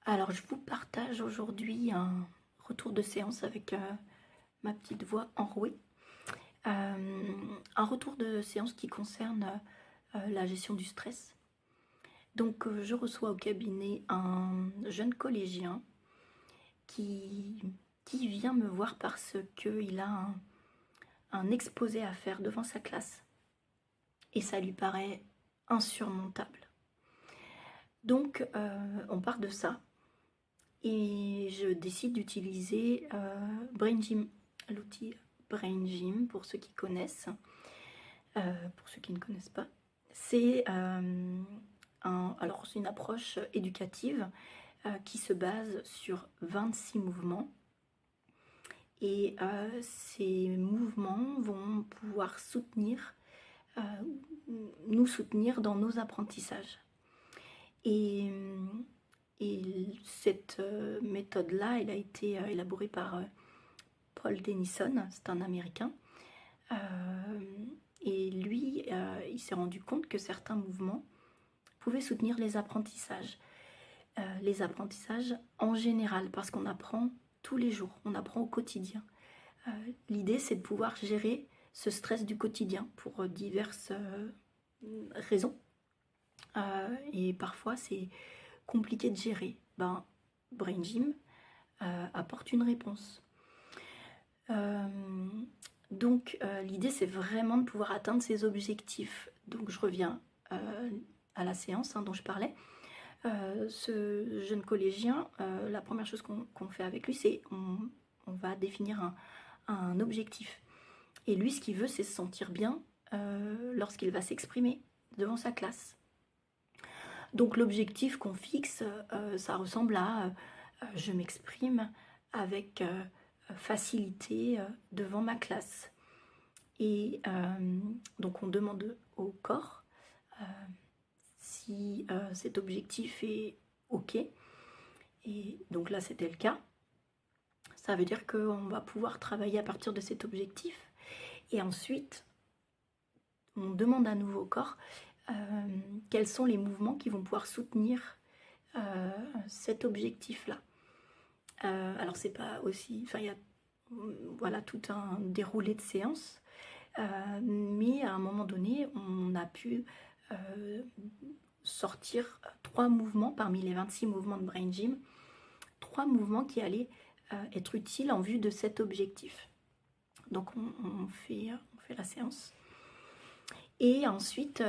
Alors, je vous partage aujourd'hui un retour de séance avec ma petite voix enrouée. Un retour de séance qui concerne la gestion du stress. Donc, je reçois au cabinet un jeune collégien qui, qui vient me voir parce qu'il a un exposé à faire devant sa classe. Et ça lui paraît insurmontable. Donc, on part de ça. Et je décide d'utiliser Brain Gym, l'outil Brain Gym pour ceux qui connaissent, pour ceux qui ne connaissent pas. C'est c'est une approche éducative qui se base sur 26 mouvements. Et ces mouvements vont pouvoir euh, nous soutenir dans nos apprentissages. Et cette méthode-là, elle a été élaborée par Paul Denison, c'est un Américain. Et lui, il s'est rendu compte que certains mouvements pouvaient soutenir les apprentissages. Les apprentissages en général, parce qu'on apprend tous les jours, on apprend au quotidien. L'idée, c'est de pouvoir gérer ce stress du quotidien pour diverses raisons. Et parfois, c'est compliqué de gérer. Brain Gym apporte une réponse. Donc l'idée c'est vraiment de pouvoir atteindre ses objectifs. Donc je reviens à la séance dont je parlais. Ce jeune collégien, la première chose qu'on fait avec lui, c'est on va définir un objectif. Et lui, ce qu'il veut, c'est se sentir bien lorsqu'il va s'exprimer devant sa classe. Donc l'objectif qu'on fixe, ça ressemble à je m'exprime avec facilité devant ma classe. Et donc on demande au corps si cet objectif est OK. Et donc là c'était le cas. Ça veut dire qu'on va pouvoir travailler à partir de cet objectif. Et ensuite, on demande à nouveau au corps quels sont les mouvements qui vont pouvoir soutenir cet objectif-là. Alors c'est pas aussi, enfin il y a voilà tout un déroulé de séance, mais à un moment donné, on a pu sortir 3 mouvements parmi les 26 mouvements de Brain Gym, 3 mouvements qui allaient être utiles en vue de cet objectif. Donc on fait la séance. Et ensuite,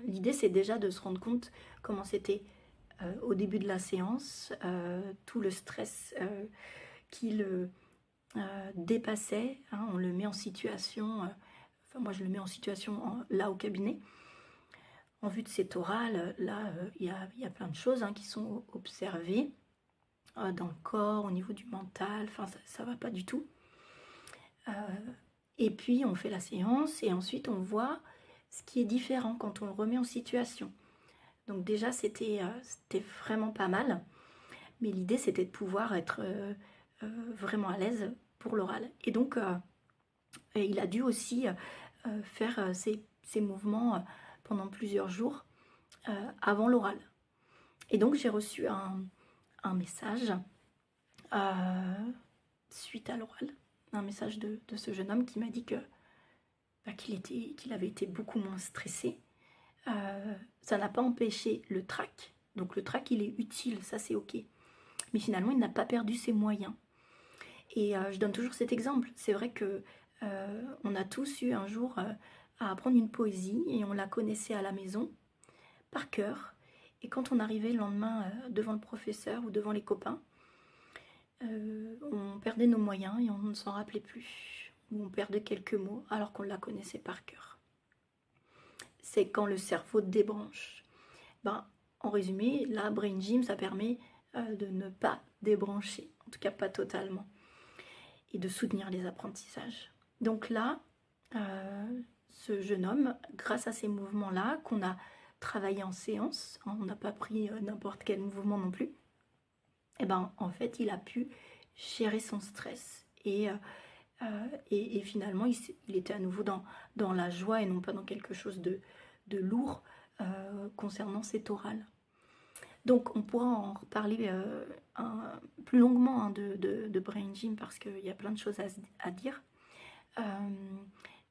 l'idée c'est déjà de se rendre compte comment c'était au début de la séance, tout le stress qui le dépassait. On le met en situation, enfin moi je le mets en situation là au cabinet. En vue de cet oral, là il y a plein de choses qui sont observées dans le corps, au niveau du mental, enfin ça va pas du tout. Et puis on fait la séance et ensuite on voit ce qui est différent quand on le remet en situation. Donc déjà c'était vraiment pas mal, mais l'idée c'était de pouvoir être vraiment à l'aise pour l'oral. Et donc il a dû aussi faire ces mouvements pendant plusieurs jours avant l'oral. Et donc j'ai reçu un message suite à l'oral, un message de ce jeune homme qui m'a dit qu'il avait été beaucoup moins stressé. Ça n'a pas empêché le trac. Donc le trac, il est utile, ça c'est ok. Mais finalement, il n'a pas perdu ses moyens. Et je donne toujours cet exemple. C'est vrai que on a tous eu un jour à apprendre une poésie et on la connaissait à la maison, par cœur. Et quand on arrivait le lendemain devant le professeur ou devant les copains, on perdait nos moyens et on ne s'en rappelait plus. Ou on perdait quelques mots alors qu'on la connaissait par cœur. C'est quand le cerveau débranche. En résumé, la Brain Gym, ça permet de ne pas débrancher, en tout cas pas totalement, et de soutenir les apprentissages. Donc là, ce jeune homme, grâce à ces mouvements-là, qu'on a travaillé en séance, on n'a pas pris n'importe quel mouvement non plus, et en fait, il a pu gérer son stress. Et finalement, il était à nouveau dans la joie et non pas dans quelque chose de lourd concernant cet oral. Donc on pourra en reparler plus longuement hein, de Brain Gym parce qu'il y a plein de choses à dire.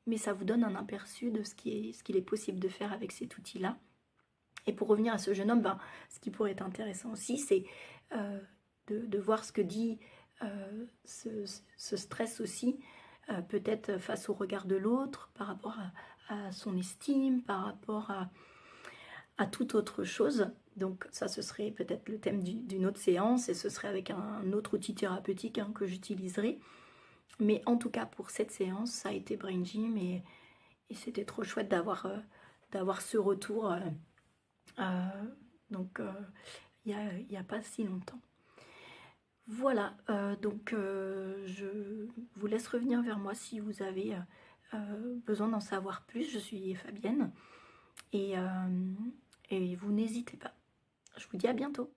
Mais ça vous donne un aperçu de ce qu'il est possible de faire avec cet outil-là. Et pour revenir à ce jeune homme, ben, ce qui pourrait être intéressant aussi, c'est de voir ce que dit ce stress aussi, peut-être face au regard de l'autre, par rapport à son estime, par rapport à toute autre chose. Donc ça, ce serait peut-être le thème d'une autre séance et ce serait avec un autre outil thérapeutique hein, que j'utiliserai. Mais en tout cas, pour cette séance, ça a été Brain Gym et c'était trop chouette d'avoir ce retour. Donc, il n'y a pas si longtemps. Voilà, donc je vous laisse revenir vers moi si vous avez besoin d'en savoir plus. Je suis Fabienne et vous n'hésitez pas. Je vous dis à bientôt.